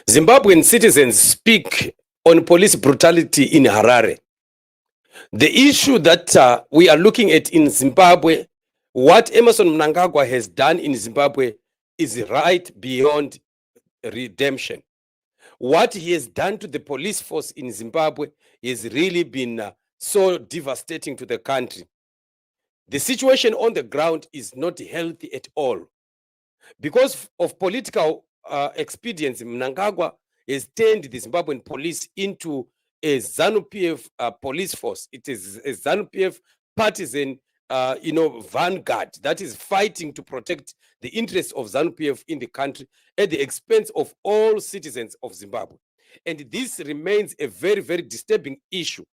Zimbabwean citizens speak on police brutality in Harare. The issue that we are looking at in Zimbabwe, what Emerson Mnangagwa has done in Zimbabwe is right beyond redemption. What he has done to the police force in Zimbabwe has really been so devastating to the country. The situation on the ground is not healthy at all. Because of political expediency, Mnangagwa has turned the Zimbabwean police into a ZANU-PF police force. It is a ZANU-PF partisan, vanguard that is fighting to protect the interests of ZANU-PF in the country at the expense of all citizens of Zimbabwe. And this remains a very, very disturbing issue.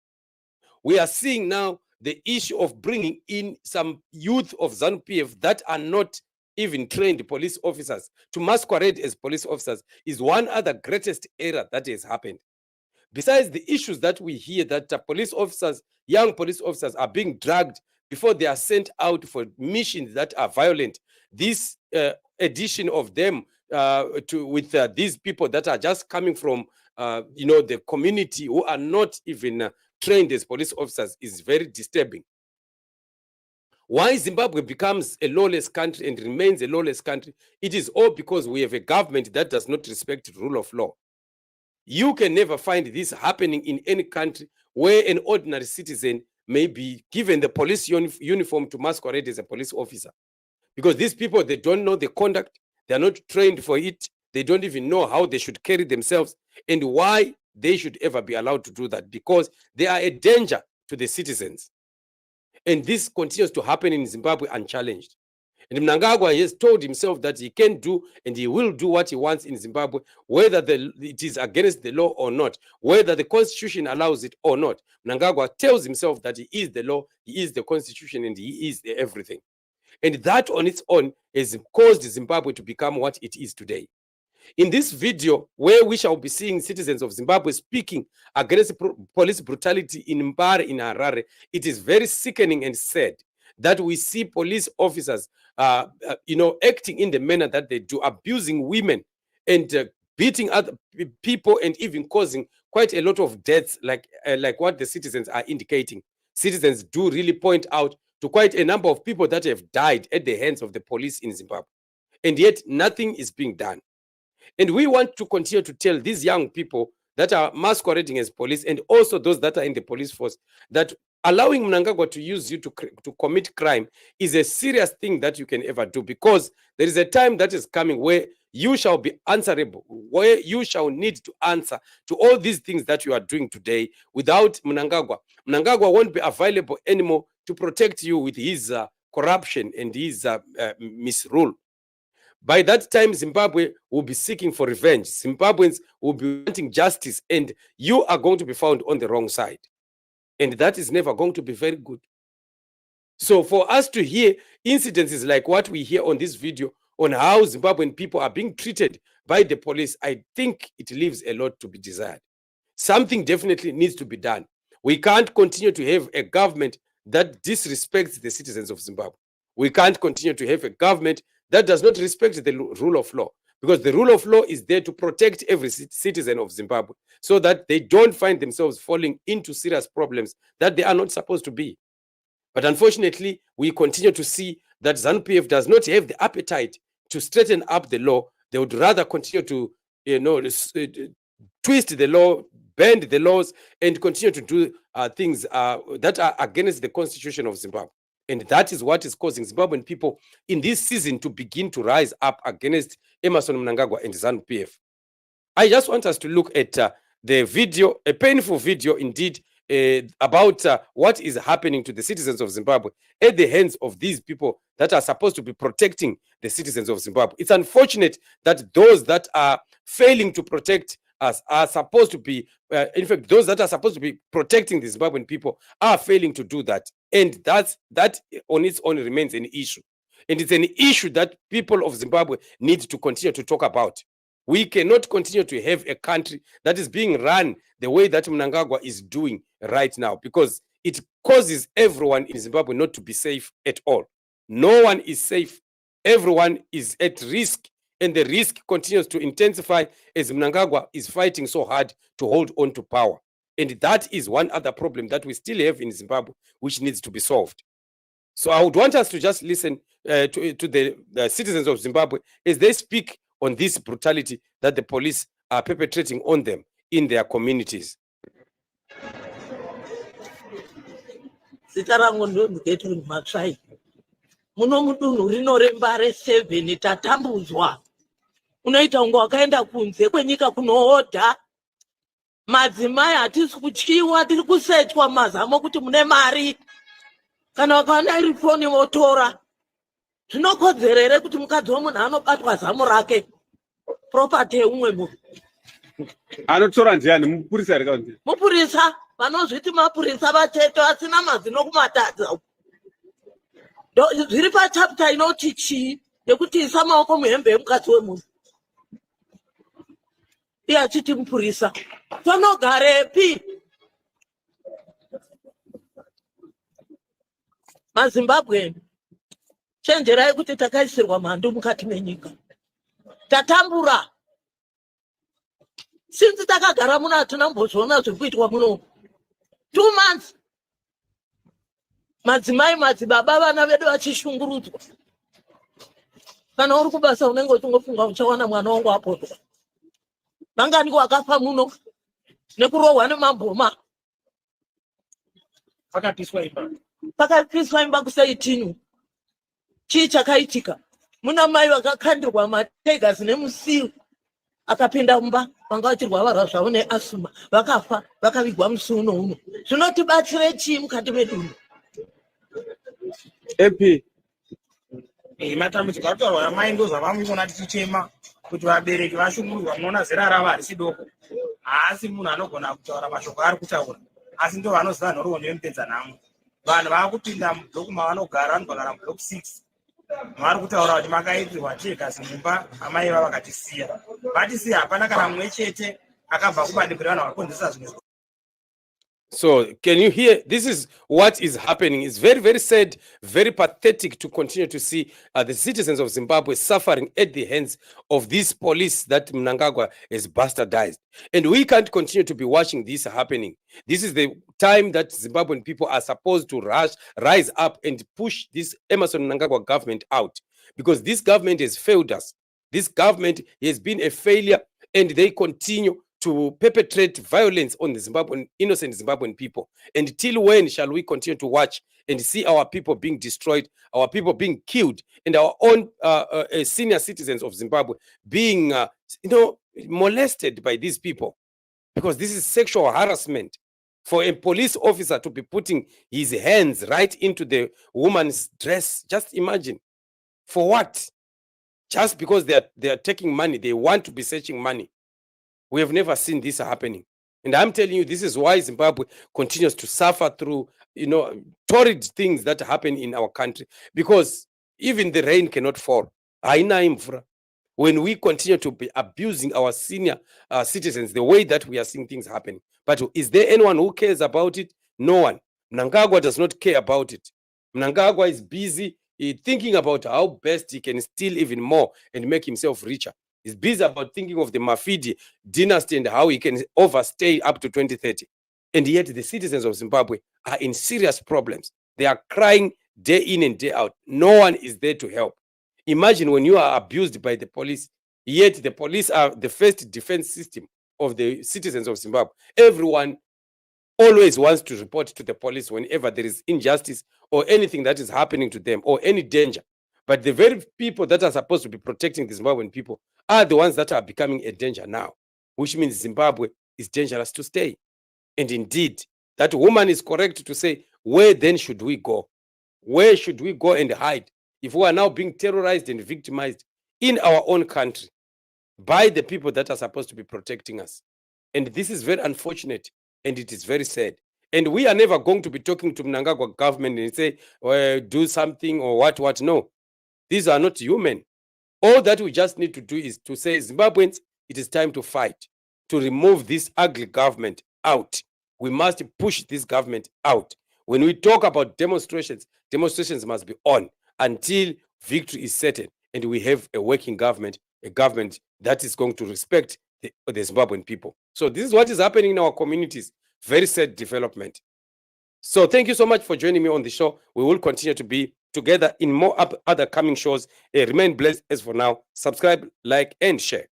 We are seeing now the issue of bringing in some youth of ZANU-PF that are not even trained police officers to masquerade as police officers is one other greatest error that has happened. Besides the issues that we hear that police officers, young police officers are being dragged before they are sent out for missions that are violent, this addition of them with these people that are just coming from the community who are not even trained as police officers is very disturbing. Why Zimbabwe becomes a lawless country and remains a lawless country, it is all because we have a government that does not respect the rule of law. You can never find this happening in any country where an ordinary citizen may be given the police uniform to masquerade as a police officer. Because these people, they don't know the conduct, they are not trained for it, they don't even know how they should carry themselves and why they should ever be allowed to do that, because they are a danger to the citizens. And this continues to happen in Zimbabwe unchallenged. And Mnangagwa has told himself that he can do and he will do what he wants in Zimbabwe, whether it is against the law or not, whether the constitution allows it or not. Mnangagwa tells himself that he is the law, he is the constitution, and he is everything. And that on its own has caused Zimbabwe to become what it is today. In this video, where we shall be seeing citizens of Zimbabwe speaking against police brutality in Mbare, in Harare, it is very sickening and sad that we see police officers, acting in the manner that they do, abusing women and beating other people and even causing quite a lot of deaths, like what the citizens are indicating. Citizens do really point out to quite a number of people that have died at the hands of the police in Zimbabwe. And yet nothing is being done. And we want to continue to tell these young people that are masquerading as police and also those that are in the police force that allowing Mnangagwa to use you to commit crime is a serious thing that you can ever do, because there is a time that is coming where you shall be answerable, where you shall need to answer to all these things that you are doing today. Without Mnangagwa, Mnangagwa won't be available anymore to protect you with his corruption and his misrule. By that time, Zimbabwe will be seeking for revenge. Zimbabweans will be wanting justice, and you are going to be found on the wrong side. And that is never going to be very good. So for us to hear incidences like what we hear on this video on how Zimbabwean people are being treated by the police, I think it leaves a lot to be desired. Something definitely needs to be done. We can't continue to have a government that disrespects the citizens of Zimbabwe. We can't continue to have a government that does not respect the rule of law, because the rule of law is there to protect every citizen of Zimbabwe so that they don't find themselves falling into serious problems that they are not supposed to be. But unfortunately, we continue to see that ZANU-PF does not have the appetite to straighten up the law. They would rather continue to twist the law, bend the laws, and continue to do things that are against the constitution of Zimbabwe. And that is what is causing Zimbabwean people in this season to begin to rise up against Emerson Mnangagwa and ZANU-PF. I just want us to look at the video, a painful video indeed, about what is happening to the citizens of Zimbabwe at the hands of these people that are supposed to be protecting the citizens of Zimbabwe. It's unfortunate that those that are failing to protect us are supposed to be, in fact, those that are supposed to be protecting the Zimbabwean people are failing to do that. And that on its own remains an issue. And it's an issue that people of Zimbabwe need to continue to talk about. We cannot continue to have a country that is being run the way that Mnangagwa is doing right now, because it causes everyone in Zimbabwe not to be safe at all. No one is safe. Everyone is at risk And the risk continues to intensify as Mnangagwa is fighting so hard to hold on to power. And that is one other problem that we still have in Zimbabwe, which needs to be solved. So I would want us to just listen to the citizens of Zimbabwe as they speak on this brutality that the police are perpetrating on them in their communities. Muno mudunhu rinoremba re7 tatambudzwa. Unoita unga wakaenda kunze kwenyika kunoodha. Madzimai hatisi kutyiwa, tiri kusechwa mazamo kuti mune mari. Kana wakaona iri foni votora. Zvinokodzera here kuti mukadzi womunhu anobatwa zamo rake. Property yeumwe munhu. Anotora ndiani? Mupurisa here kana? Mupurisa, vanozviti mapurisa vacheto asina mazino kumatadza. Zviri pachapter inoti chii yekuti isa maoko muhembe yemukadzi wemunhu. Iye achiti mupurisa. Tonogarepi? MaZimbabwean, chenjerai kuti takaisirwa mhandu mukati menyika. Tatambura. Since takagara muno hatuna mbozviona zviri kuitwa muno. 2 months. Madzimai madzibaba vana vedu vachishungurudzwa. Kana uri kubasa unenge uchingofunga uchawana mwana wangu apotwa. Mangani wakafa muno nekurohwa nemamboma. Pakapiswa imba kusaitinu. Chii chakaitika? Muna mai vakakandirwa mategazi nemusiru. Akapinda mumba vanga vachirwara zvavo neasuma. Vakafa, vakavigwa musi uno. Zvinotibatsire chii mukati medunhu? AP matambudziko aritaurwa namai ndozvavamuna tichichema kuti vabereki vashungurudza. Munoona zera ravo harisi doko, haasi munhu anogona kutaura mashoko ari kutaura, asi ndo vanoziva nhoroondo yemupedza nhamo. Vanhu vaakupinda mubloku mavanogara, vanogara mubloku 6, vari kutaura kuti makaitirwa chegasi mumba amai vavo vakatisiya. Vatisiya hapana kana mumwe chete akabva kubandiko revanhu vakonzesa zvimwe. So can you hear? This is what is happening. It's very, very sad, very pathetic to continue to see the citizens of Zimbabwe suffering at the hands of this police that Mnangagwa has bastardized. And we can't continue to be watching this happening. This is the time that Zimbabwean people are supposed to rise up and push this Emmerson Mnangagwa government out. Because this government has failed us. This government has been a failure, and they continue to perpetrate violence on the innocent Zimbabwean people. And till when shall we continue to watch and see our people being destroyed, our people being killed, and our own senior citizens of Zimbabwe being, molested by these people? Because this is sexual harassment. For a police officer to be putting his hands right into the woman's dress, just imagine. For what? Just because they are taking money, they want to be searching money. We have never seen this happening. And I'm telling you, this is why Zimbabwe continues to suffer through, torrid things that happen in our country. Because even the rain cannot fall. When we continue to be abusing our senior citizens, the way that we are seeing things happen. But is there anyone who cares about it? No one. Mnangagwa does not care about it. Mnangagwa is busy thinking about how best he can steal even more and make himself richer. He's busy about thinking of the Mafidi dynasty and how he can overstay up to 2030. And yet the citizens of Zimbabwe are in serious problems. They are crying day in and day out. No one is there to help. Imagine when you are abused by the police, yet the police are the first defense system of the citizens of Zimbabwe. Everyone always wants to report to the police whenever there is injustice or anything that is happening to them or any danger. But the very people that are supposed to be protecting the Zimbabwean people are the ones that are becoming a danger now, which means Zimbabwe is dangerous to stay. And indeed, that woman is correct to say, where then should we go? Where should we go and hide if we are now being terrorized and victimized in our own country by the people that are supposed to be protecting us? And this is very unfortunate, and it is very sad. And we are never going to be talking to Mnangagwa government and say, do something or what. No. These are not human. All that we just need to do is to say, Zimbabweans, it is time to fight, to remove this ugly government out. We must push this government out. When we talk about demonstrations, demonstrations must be on until victory is certain and we have a working government a government that is going to respect the Zimbabwean people. So this is what is happening in our communities. Very sad development. So thank you so much for joining me on the show. We will continue to be together in more other coming shows. Remain blessed as for now. Subscribe, like, and share.